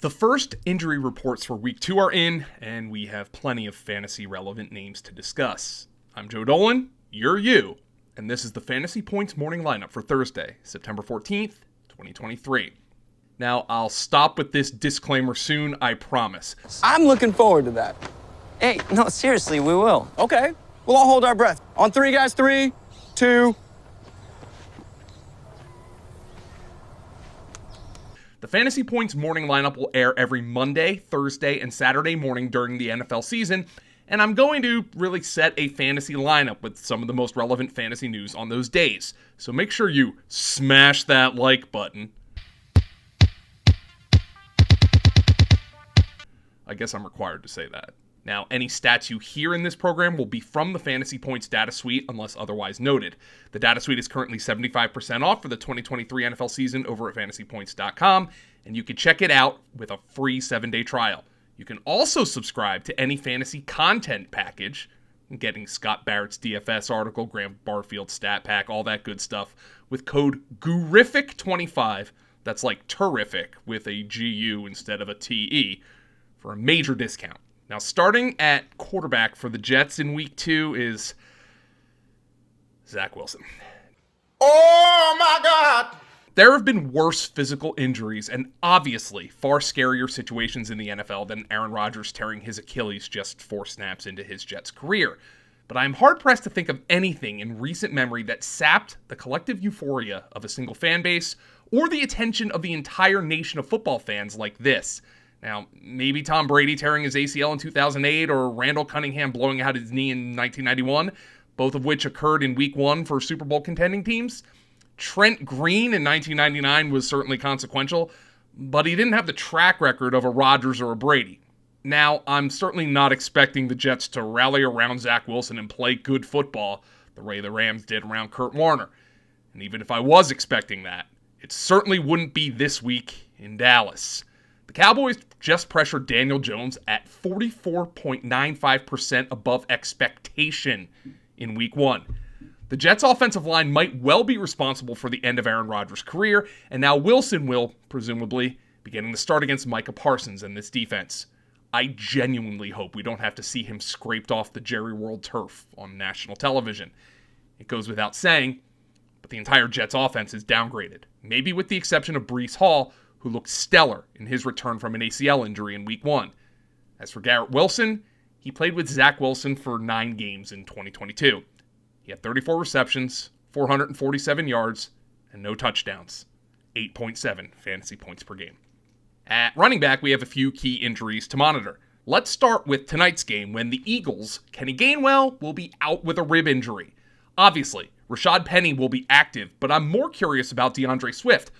The first injury reports for Week 2 are in, and we have plenty of fantasy-relevant names to discuss. I'm Joe Dolan, you're you, and this is the Fantasy Points morning lineup for Thursday, September 14th, 2023. Now, I'll stop with this disclaimer soon, I promise. I'm looking forward to that. Hey, no, seriously, we will. Okay, we'll all hold our breath. On three, guys. 3, 2... The Fantasy Points morning lineup will air every Monday, Thursday, and Saturday morning during the NFL season, and I'm going to really set a fantasy lineup with some of the most relevant fantasy news on those days. So make sure you smash that like button. I guess I'm required to say that. Now, any stats you hear in this program will be from the Fantasy Points data suite unless otherwise noted. The data suite is currently 75% off for the 2023 NFL season over at fantasypoints.com, and you can check it out with a free 7-day trial. You can also subscribe to any fantasy content package, getting Scott Barrett's DFS article, Graham Barfield's stat pack, all that good stuff, with code GURIFIC25, that's like terrific with a GU instead of a TE, for a major discount. Now, starting at quarterback for the Jets in Week 2 is Zach Wilson. Oh, my God! There have been worse physical injuries and obviously far scarier situations in the NFL than Aaron Rodgers tearing his Achilles just 4 snaps into his Jets career. But I'm hard-pressed to think of anything in recent memory that sapped the collective euphoria of a single fan base or the attention of the entire nation of football fans like this. Now, maybe Tom Brady tearing his ACL in 2008 or Randall Cunningham blowing out his knee in 1991, both of which occurred in Week 1 for Super Bowl contending teams. Trent Green in 1999 was certainly consequential, but he didn't have the track record of a Rodgers or a Brady. Now, I'm certainly not expecting the Jets to rally around Zach Wilson and play good football the way the Rams did around Kurt Warner. And even if I was expecting that, it certainly wouldn't be this week in Dallas. The Cowboys just pressured Daniel Jones at 44.95% above expectation in Week 1. The Jets' offensive line might well be responsible for the end of Aaron Rodgers' career, and now Wilson will, presumably, be getting the start against Micah Parsons and this defense. I genuinely hope we don't have to see him scraped off the Jerry World turf on national television. It goes without saying, but the entire Jets' offense is downgraded, maybe with the exception of Breece Hall, who looked stellar in his return from an ACL injury in Week 1. As for Garrett Wilson, he played with Zach Wilson for 9 games in 2022. He had 34 receptions, 447 yards, and no touchdowns. 8.7 fantasy points per game. At running back, we have a few key injuries to monitor. Let's start with tonight's game when the Eagles' Kenny Gainwell will be out with a rib injury. Obviously, Rashad Penny will be active, but I'm more curious about DeAndre Swift,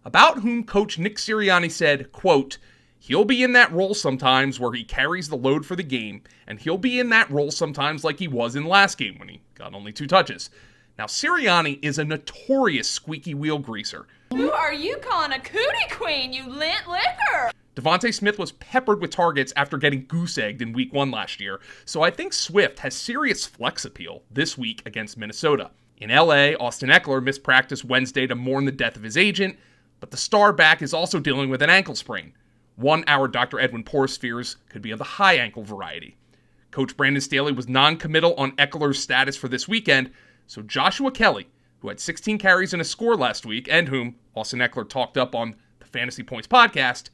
about whom Coach Nick Sirianni said, quote, he'll be in that role sometimes where he carries the load for the game, and he'll be in that role sometimes like he was in last game when he got only 2 touches. Now, Sirianni is a notorious squeaky wheel greaser. Who are you calling a cootie queen, you lint liquor? Devontae Smith was peppered with targets after getting goose-egged in Week 1 last year, so I think Swift has serious flex appeal this week against Minnesota. In LA, Austin Eckler missed practice Wednesday to mourn the death of his agent, but the star back is also dealing with an ankle sprain. One our Dr. Edwin Porras fears could be of the high ankle variety. Coach Brandon Staley was non-committal on Eckler's status for this weekend, so Joshua Kelly, who had 16 carries and a score last week, and whom Austin Eckler talked up on the Fantasy Points podcast,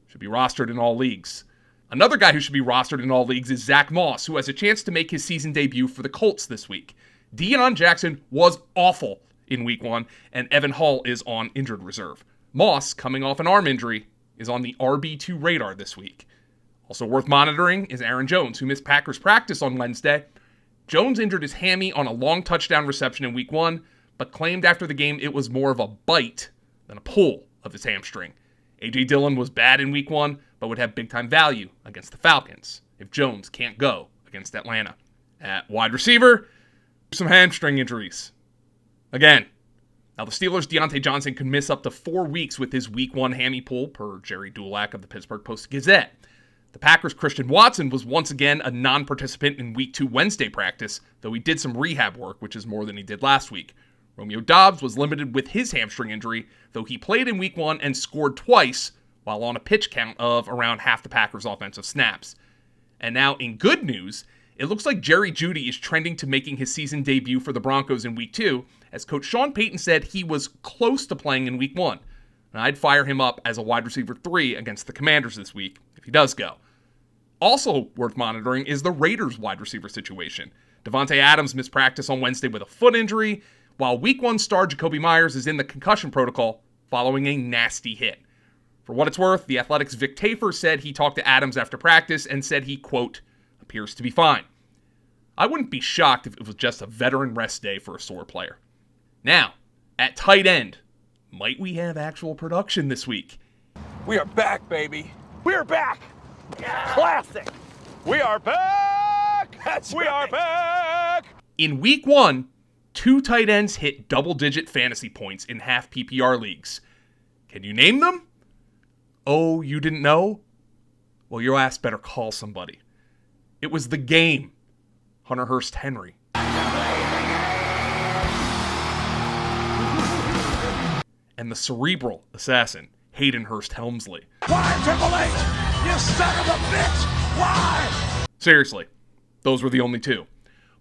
should be rostered in all leagues. Another guy who should be rostered in all leagues is Zach Moss, who has a chance to make his season debut for the Colts this week. Deion Jackson was awful in Week 1, and Evan Hull is on injured reserve. Moss, coming off an arm injury, is on the RB2 radar this week. Also worth monitoring is Aaron Jones, who missed Packers practice on Wednesday. Jones injured his hammy on a long touchdown reception in Week 1, but claimed after the game it was more of a bite than a pull of his hamstring. A.J. Dillon was bad in Week 1, but would have big-time value against the Falcons if Jones can't go against Atlanta. At wide receiver, some hamstring injuries. Again, now the Steelers' Deontay Johnson could miss up to 4 weeks with his Week 1 hammy pull, per Jerry Dulac of the Pittsburgh Post-Gazette. The Packers' Christian Watson was once again a non-participant in Week 2 Wednesday practice, though he did some rehab work, which is more than he did last week. Romeo Doubs was limited with his hamstring injury, though he played in Week 1 and scored twice, while on a pitch count of around half the Packers' offensive snaps. And now, in good news, it looks like Jerry Jeudy is trending to making his season debut for the Broncos in Week 2, as Coach Sean Payton said he was close to playing in Week 1. And I'd fire him up as a wide receiver 3 against the Commanders this week, if he does go. Also worth monitoring is the Raiders' wide receiver situation. Devontae Adams missed practice on Wednesday with a foot injury, while Week 1 star Jacoby Myers is in the concussion protocol following a nasty hit. For what it's worth, the Athletics' Vic Tafur said he talked to Adams after practice and said he, quote, appears to be fine. I wouldn't be shocked if it was just a veteran rest day for a sore player. Now, at tight end, might we have actual production this week? We are back, baby. We are back. Classic. We are back. We are back. In Week 1, 2 tight ends hit double-digit fantasy points in half PPR leagues. Can you name them? Oh, you didn't know? Well, your ass better call somebody. It was the game. Hunter Hearst Henry. And the cerebral assassin, Hayden Hurst Helmsley. Why, Triple H? You son of a bitch! Why? Seriously, those were the only 2.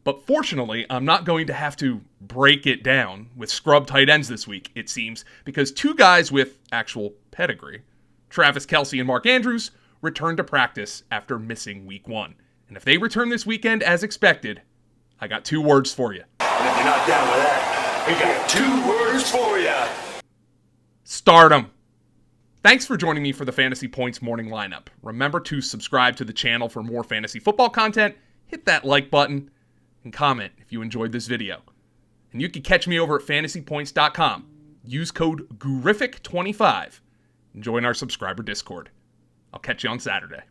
But fortunately, I'm not going to have to break it down with scrub tight ends this week, it seems, because 2 guys with actual pedigree, Travis Kelce and Mark Andrews, returned to practice after missing Week 1. And if they return this weekend as expected, I got 2 words for you. And if you're not down with that, we got 2 words for you. Start 'em. Thanks for joining me for the Fantasy Points morning lineup. Remember to subscribe to the channel for more fantasy football content, hit that like button, and comment if you enjoyed this video. And you can catch me over at fantasypoints.com. Use code GURIFIC25 and join our subscriber Discord. I'll catch you on Saturday.